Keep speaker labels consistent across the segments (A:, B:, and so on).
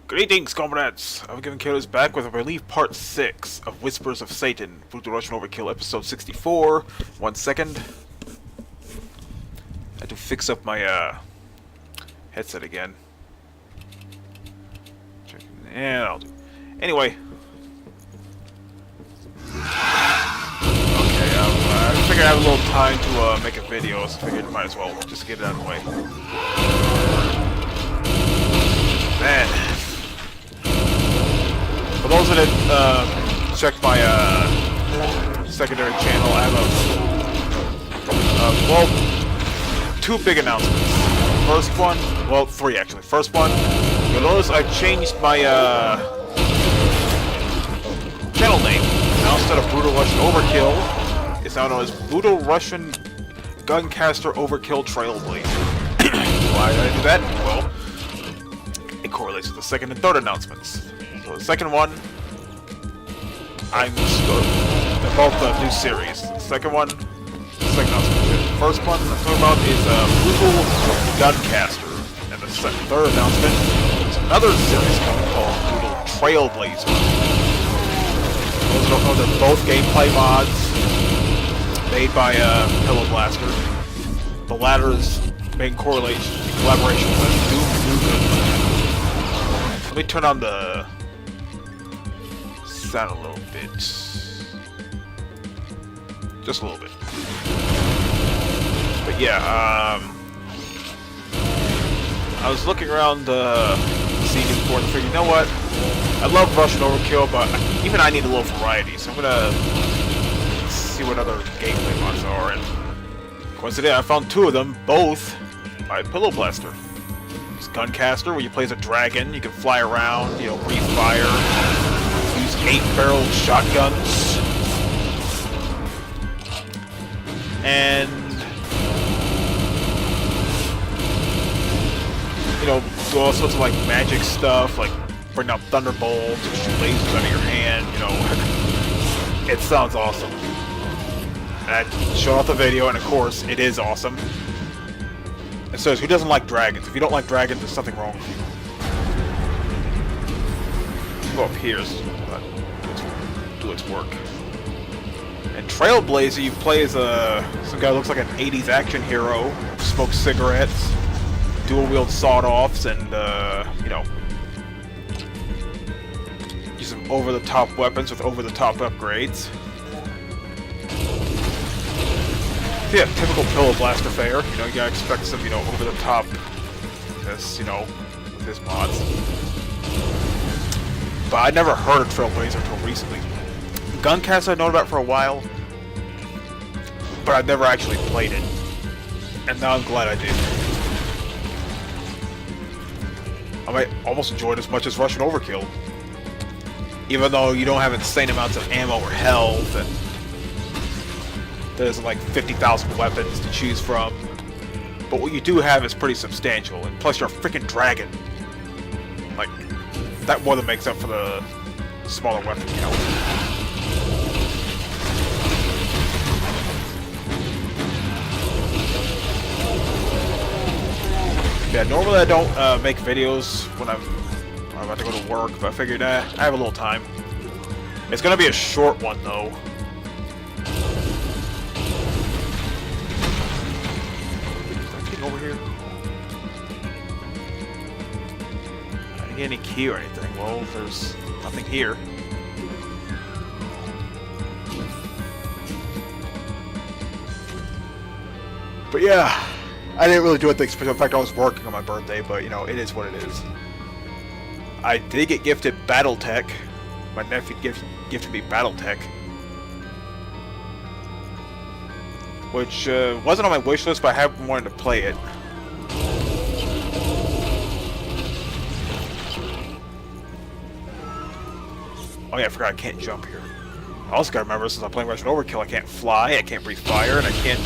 A: Greetings, comrades! Overkill is back with, I believe, part 6 of Whispers of Satan, Brutal Russian Overkill, episode 64. 1 second. I had to fix up my, headset again. Yeah, I'll do. Anyway. Okay, I figured I have a little time to, make a video, so I figured I might as well just get it out of the way. Man. For those that checked my secondary channel, I have well, 2 big announcements. First one, well, 3 actually. First one, you'll notice I changed my channel name. Now instead of Brutal Russian Overkill, it's now known as Brutal Russian Guncaster Overkill Trailblazer. Why did I do that? Well, it correlates with the second and third announcements. So the second one, they're both new series. The second one, second announcement. The first one I'm talking about is Brutal Guncaster, and the third announcement is another series coming called Brutal Trailblazer. Those who don't know, they're both gameplay mods made by Pillow Blaster. The latter's main collaboration with Doom Nukem. Let me turn on the sound a little bit. Just a little bit. But yeah, I was looking around the scene before and figured, you know what? I love Russian Overkill, but even I need a little variety, so I'm gonna see what other gameplay mods are, and coincidentally I found 2 of them, both by Pillow Blaster. It's Guncaster, where you play as a dragon, you can fly around, you know, breathe fire, use 8-barrel shotguns, and you know, do all sorts of like magic stuff, like bring out thunderbolts or shoot lasers out of your hand, you know. It sounds awesome. And I showed off the video, and of course, it is awesome. It says, who doesn't like dragons? If you don't like dragons, there's something wrong with you. Go up here, so do its work. And Trailblazer, you play as some guy who looks like an 80s action hero, smokes cigarettes, dual-wield sawed-offs, and, you know, use some over-the-top weapons with over-the-top upgrades. Yeah, typical Pillow Blaster fare. You know, you gotta expect some, you know, over-the-top, this, you know, with his mods. But I never heard of Trailblazer until recently. Guncaster I'd known about for a while, but I'd never actually played it. And now I'm glad I did. I might almost enjoy it as much as Russian Overkill. Even though you don't have insane amounts of ammo or health, and there's like 50,000 weapons to choose from. But what you do have is pretty substantial, and plus you're a freaking dragon. Like, that more than makes up for the smaller weapon count. Yeah, normally I don't make videos when I'm about to go to work, but I figured I have a little time. It's gonna be a short one though. Over here. I didn't get any key or anything. Well, there's nothing here. But yeah, I didn't really do anything special. In fact, I was working on my birthday, but you know, it is what it is. I did get gifted BattleTech. My nephew gifted me BattleTech, which wasn't on my wish list, but I have been wanting to play it. Oh yeah, I forgot I can't jump here. I also gotta remember, since I'm playing Russian Overkill, I can't fly, I can't breathe fire, and I can't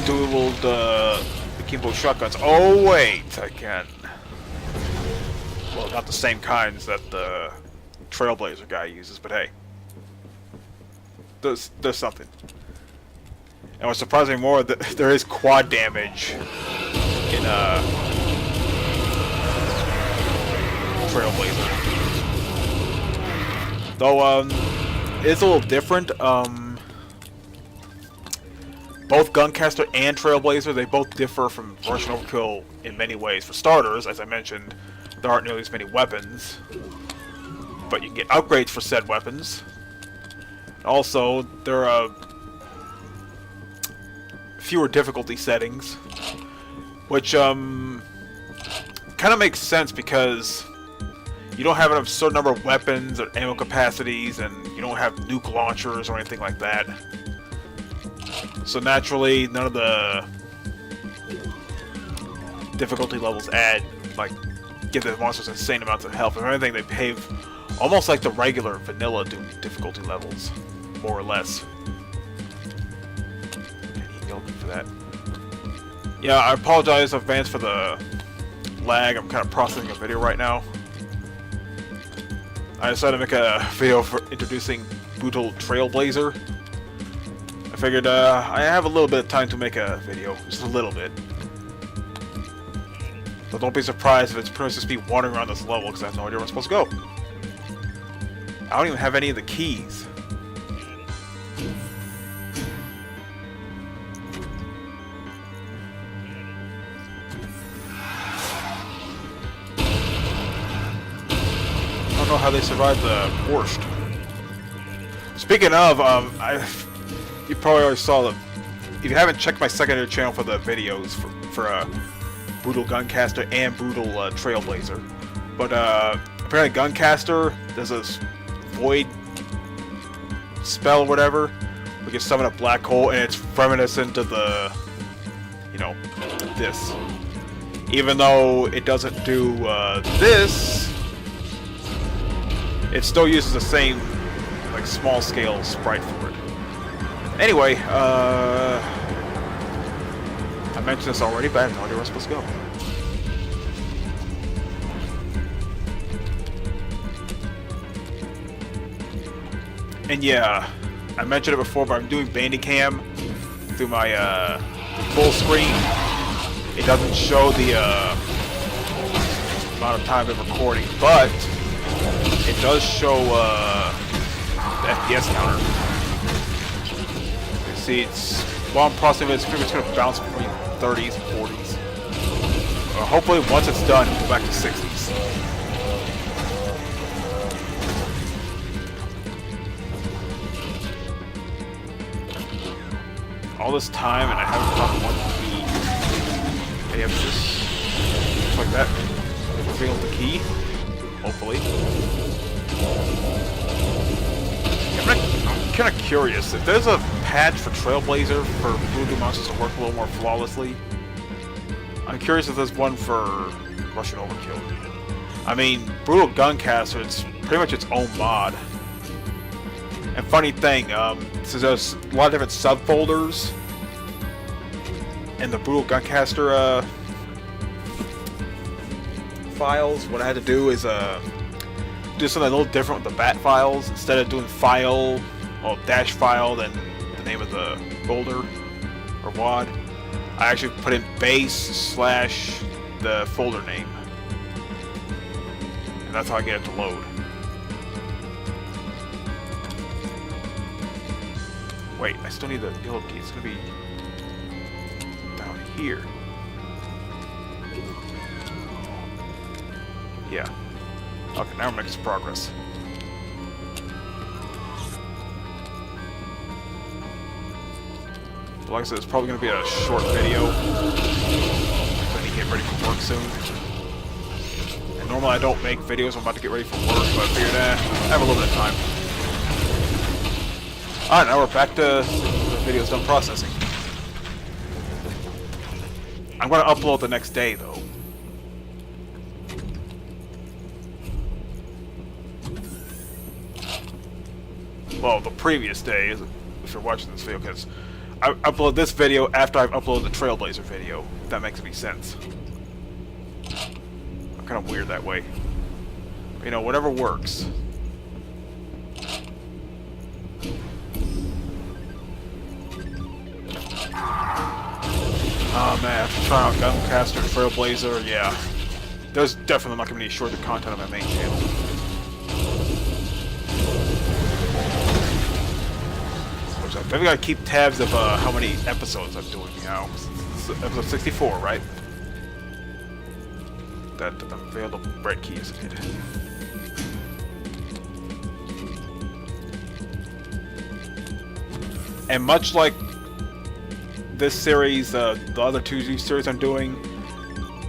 A: dual the Kimbo shotguns. Oh wait, I can. Well, not the same kinds that the Trailblazer guy uses, but hey. there's something. And what's surprising more, that there is quad damage in Trailblazer. Though it's a little different. Both Guncaster and Trailblazer, they both differ from Russian Overkill in many ways. For starters, as I mentioned, there aren't nearly as many weapons, but you can get upgrades for said weapons. Also, there are fewer difficulty settings, which kind of makes sense because you don't have a certain number of weapons or ammo capacities, and you don't have nuke launchers or anything like that. So naturally, none of the difficulty levels give the monsters insane amounts of health. If anything, they behave almost like the regular vanilla difficulty levels, more or less. He yelled for that. Yeah, I apologize in advance for the lag. I'm kind of processing a video right now. I decided to make a video for introducing Brutal Trailblazer. I figured I have a little bit of time to make a video, just a little bit. So don't be surprised if it's pretty much just me wandering around this level because I have no idea where I'm supposed to go. I don't even have any of the keys. I don't know how they survived the worst. Speaking of, you probably already saw them. If you haven't checked my secondary channel for the videos for Brutal Guncaster and Brutal Trailblazer, but apparently Guncaster, there's a void spell or whatever. We can summon a black hole, and it's reminiscent of the, this. Even though it doesn't do this, it still uses the same small scale sprite for it. Anyway, I mentioned this already, but I have no idea where I'm supposed to go. And yeah, I mentioned it before, but I'm doing Bandicam through my full screen. It doesn't show the amount of time of recording, but it does show the FPS counter. See, while I'm processing it, it's pretty much going to bounce between 30s and 40s. Hopefully, once it's done, it'll go back to 60s. All this time, and I haven't found one key. Maybe I have just like that. Reveal the key. Hopefully. I'm kind of curious if there's a patch for Trailblazer for Voodoo monsters to work a little more flawlessly. I'm curious if there's one for Russian Overkill. I mean, Brutal Guncaster, it's pretty much its own mod. And funny thing, since there's a lot of different subfolders in the Brutal Guncaster files, what I had to do is do something a little different with the bat files. Instead of doing file, dash file, then the name of the folder or WAD, I actually put in base / the folder name, and that's how I get it to load. Wait, I still need the yellow key. It's gonna be down here. Yeah. Okay, now we're making some progress. Like I said, it's probably going to be a short video. I need to get ready for work soon. And normally I don't make videos when I'm about to get ready for work, but I figured, I have a little bit of time. Alright, now we're back to the video's done processing. I'm going to upload the next day, though. Well, the previous day, if you're watching this video, because I upload this video after I've uploaded the Trailblazer video, if that makes any sense. I'm kind of weird that way. Whatever works. Oh man, after trying out Guncaster and Trailblazer, yeah. There's definitely not going to be any shorter content on my main channel. Which I've got to keep tabs of how many episodes I'm doing now. It's episode 64, right? That available bread key is hit. And much like this series, the other two series I'm doing,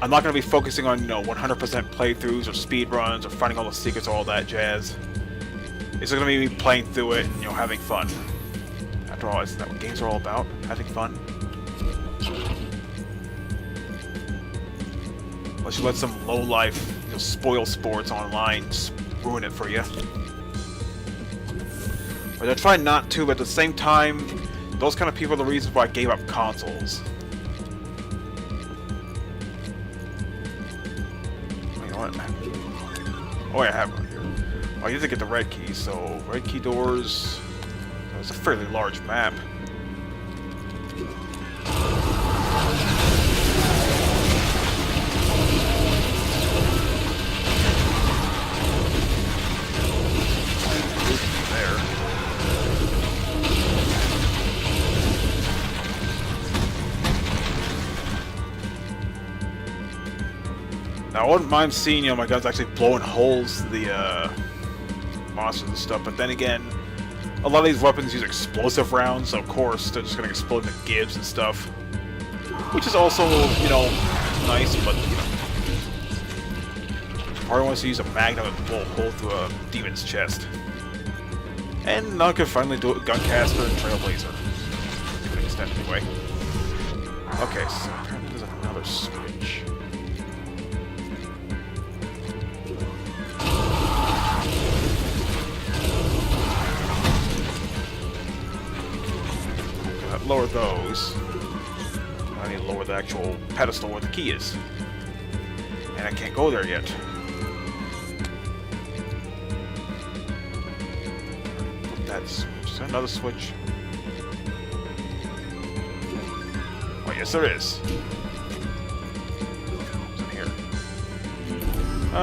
A: I'm not going to be focusing on, 100% playthroughs or speedruns or finding all the secrets, all that jazz. It's going to be me playing through it and, having fun. After all, isn't that what games are all about? Having fun? Unless you let some low-life, spoil sports online just ruin it for you. But I try not to, but at the same time, those kind of people are the reasons why I gave up consoles. You know what? Oh, yeah, I have one here. Oh, I need to get the red key, so red key doors. It's a fairly large map. Now, I wouldn't mind seeing, my guns actually blowing holes to the, monsters and stuff, but then again, a lot of these weapons use explosive rounds, so of course, they're just gonna explode into gibs and stuff. Which is also, nice, but, part wants to use a magnum and blow a hole through a demon's chest. And now I can finally do it with Guncaster and Trailblazer. To an extent, anyway. Okay, so apparently there's another switch. Lower those. I need to lower the actual pedestal where the key is. And I can't go there yet. Put that switch. Is there another switch? Oh, yes, there is. What's in here?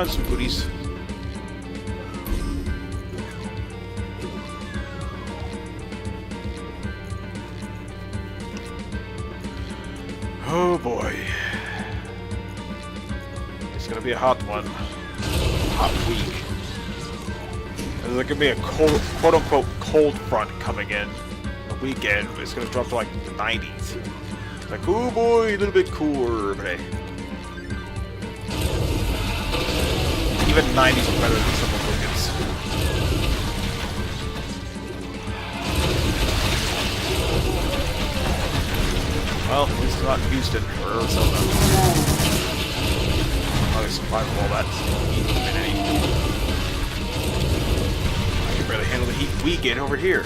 A: Some goodies. Oh boy. It's gonna be a hot one. Hot week. There's gonna be a cold, quote-unquote cold front coming in the weekend. It's gonna drop to like the 90s. It's like, oh boy, a little bit cooler, but hey. Even 90s are better than some of the weekends. Well, at least it's not Houston or Arizona. Probably survive all that humidity. I can barely handle the heat we get over here.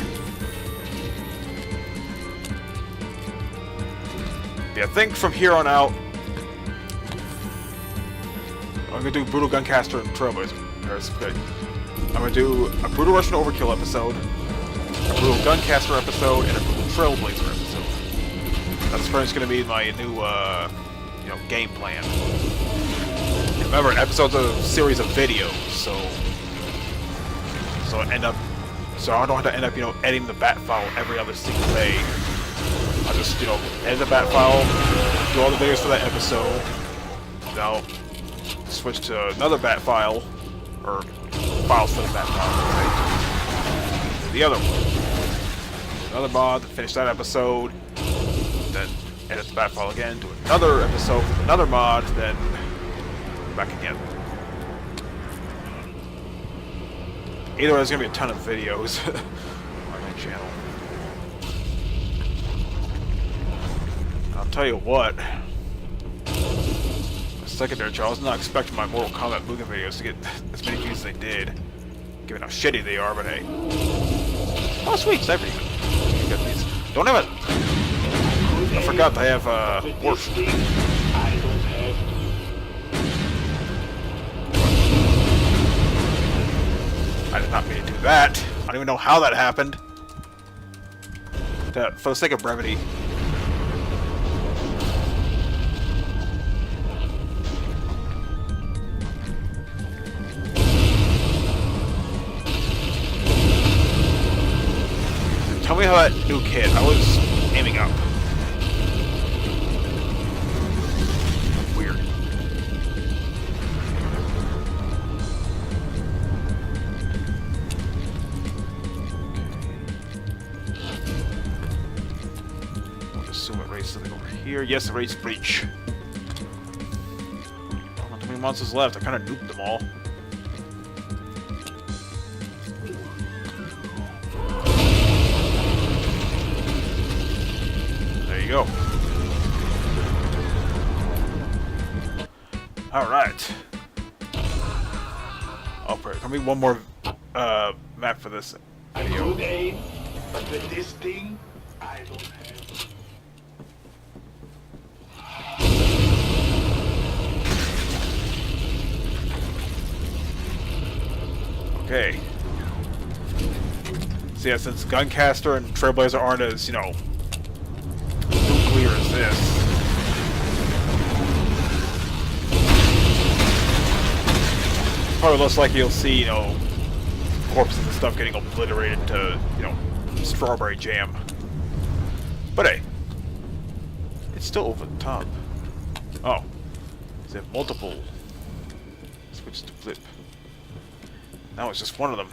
A: Yeah, I think from here on out, I'm gonna do Brutal Guncaster and Trailblazer. I'm gonna do a Brutal Russian Overkill episode, a Brutal Guncaster episode, and a Brutal Trailblazer episode. That's pretty much going to be my new, game plan. And remember, an episode's a series of videos, so I don't have to end up, editing the bat file every other single day. I'll just, edit the bat file, do all the videos for that episode, then I'll switch to another bat file, or files for the bat file, the other one. Another mod, finish that episode, then edit the bat file again, do another episode with another mod, then back again. Either way, there's going to be a ton of videos on my channel. I'll tell you what, a second there, Charles, I was not expecting my Mortal Kombat Mugen videos to get as many views as they did, given how shitty they are, but hey. Oh sweet, Cyber Demon. Get these. Don't have it! I forgot they have, worse. I did not mean to do that. I don't even know how that happened. For the sake of brevity. tell me how that nuke hit. I was aiming up. Weird. I'll assume it raised something over here. Yes, it raised breach. Not too many monsters left. I kind of nuked them all. Go. All right. Oh, can we one more map for this video?
B: Good aim, but with this thing, I don't have.
A: Okay. So yeah, since Guncaster and Trailblazer aren't as, you know, nuclear as this. Probably less likely you'll see, you know, corpses and stuff getting obliterated to, you know, strawberry jam. But hey, it's still over the top. Oh, is it multiple? Switch to flip. Now it's just one of them.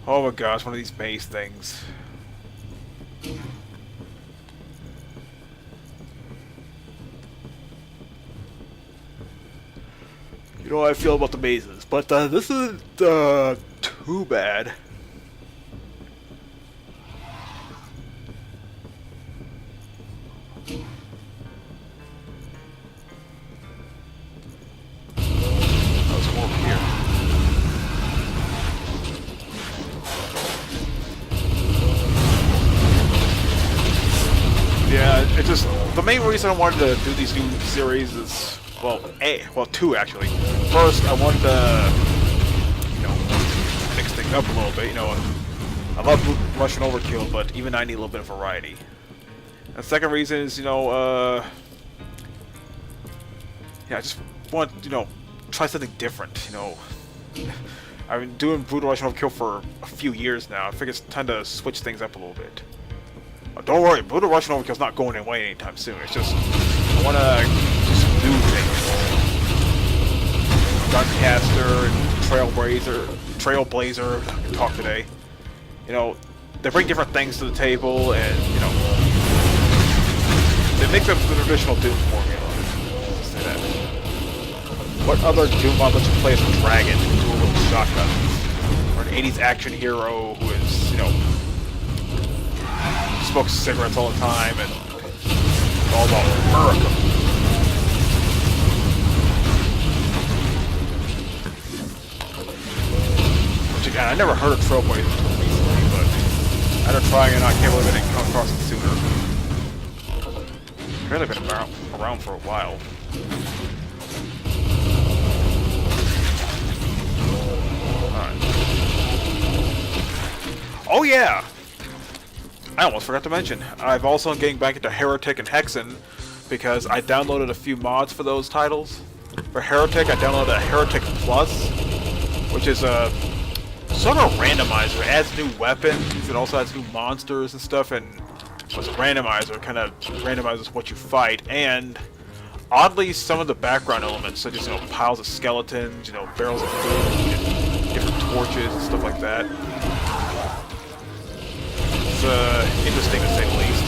A: Oh my gosh, one of these maze things. You know how I feel about the mazes, but this isn't too bad. There's more over here. Yeah, it just the main reason I wanted to do these new series is well, two actually. First, I wanted to, you know, mix things up a little bit. You know, I love Russian Overkill, but even I need a little bit of variety. And the second reason is, you know, yeah, I just want, you know, try something different. You know, I've been doing Brutal Russian Overkill for a few years now. I figure it's time to switch things up a little bit. Don't worry, Brutal Russian Overkill's not going away anytime soon. It's just I want to just do things. Guncaster and Trailblazer, I can talk today. You know, they bring different things to the table, and you know, they mix up the traditional Doom formula. Let's say that. What other Doom mod lets you play as a dragon, dual with shotguns, or an '80s action hero who is, you know, smokes cigarettes all the time and all about America. Which again, I never heard of Trailblazer until recently, but after trying it, I can't believe I didn't come across it sooner. Apparently been around for a while. Alright. Oh yeah! I almost forgot to mention, I've also been getting back into Heretic and Hexen because I downloaded a few mods for those titles. For Heretic, I downloaded a Heretic Plus, which is a sort of randomizer. It adds new weapons, it also adds new monsters and stuff, and it's a randomizer. It kind of randomizes what you fight, and oddly, some of the background elements, such as, you know, piles of skeletons, you know, barrels of food, and different torches and stuff like that. It's interesting to say the least.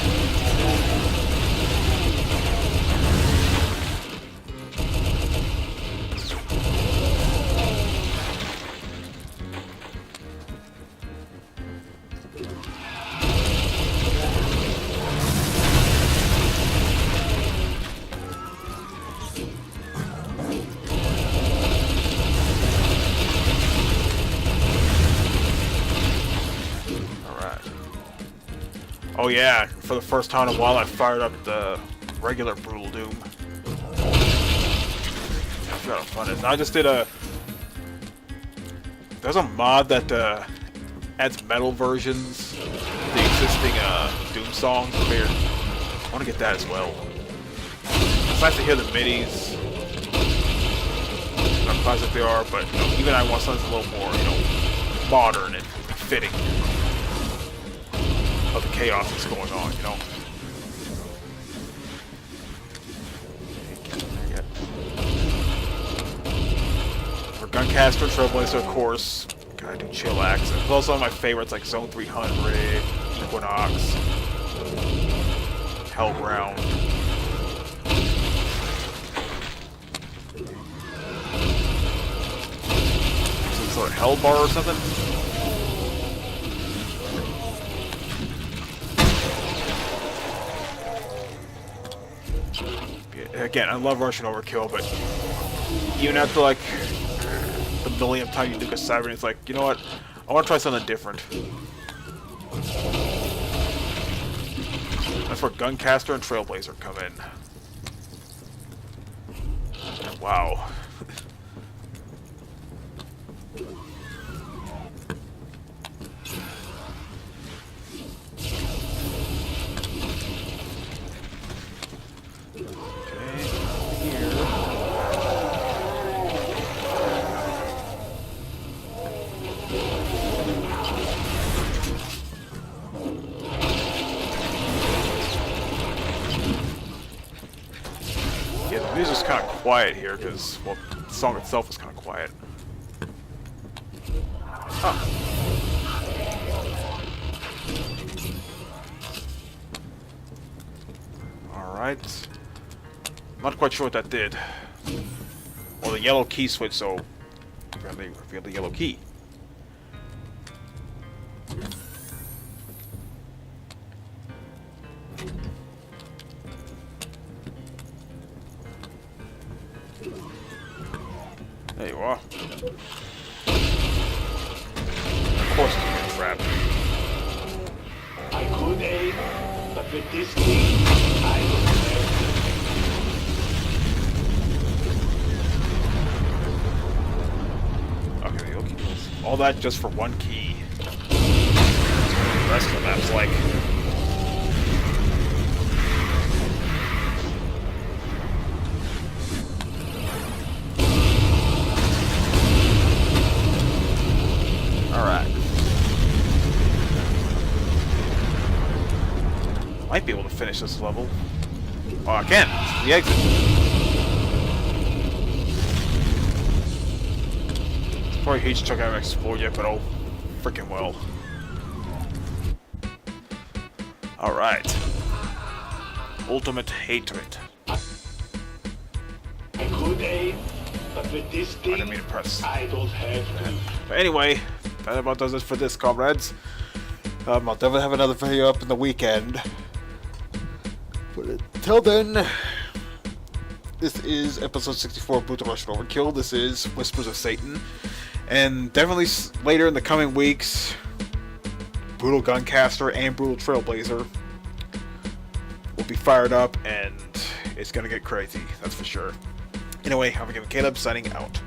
A: Oh yeah, for the first time in a while I fired up the regular Brutal Doom. I forgot how fun it is. Now I just did there's a mod that adds metal versions of the existing Doom songs. I want to get that as well. It's nice to hear the midis. Not classic they are, but you know, even I want something a little more, you know, modern and fitting of the chaos that's going on, you know? For Guncaster, Trailblazer, of course. Gotta do Chillax. There's also one of my favorites like Zone 300, Equinox, Hellground. Some sort of Hell Bar or something? Again, I love Russian Overkill, but even after like the millionth time you do a Cyber, it's like, you know what? I want to try something different. That's where Guncaster and Trailblazer come in. Wow. Yeah, the music's kind of quiet here because, well, the song itself is kind of quiet. Huh. Alright. I'm not quite sure what that did. Well, the yellow key switch, so apparently I feel the yellow key. There you are. Of course it's a trap.
B: I could aim, but with this thing, I don't have
A: to. Okay, the key. All that just for one key. The rest of the map's like. Alright. Might be able to finish this level. Oh, I can! It's the exit. Probably hates Chuck I haven't explored yet, but oh, freaking well. Alright. Ultimate hatred.
B: I could aim, but with this
A: I
B: thing,
A: didn't mean to press.
B: I don't have to.
A: But anyway, that about does it for this, comrades. I'll definitely have another video up in the weekend. But until then, this is episode 64 of Brutal Russian Overkill. This is Whispers of Satan. And definitely later in the coming weeks, Brutal Guncaster and Brutal Trailblazer will be fired up, and it's gonna get crazy, that's for sure. Anyway, I'm Caleb signing out.